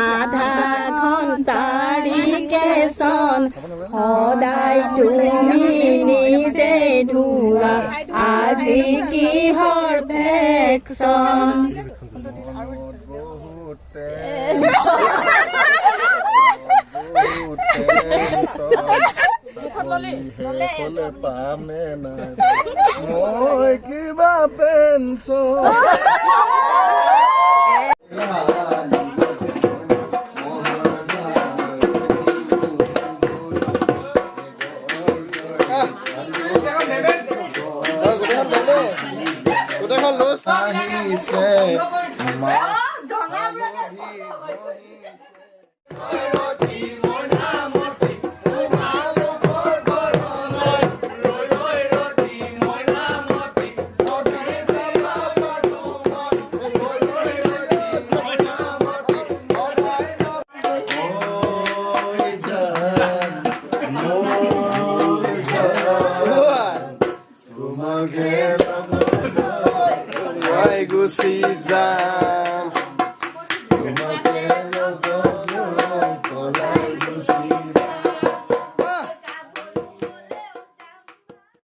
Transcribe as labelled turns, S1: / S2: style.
S1: আধা ঘণ্টাৰি কেচন সদায় তুমি নিজে ধোৱা আজি কিহৰ ভেকচন
S2: পামে নাই মই কিবা পেঞ্চন গুচি যায়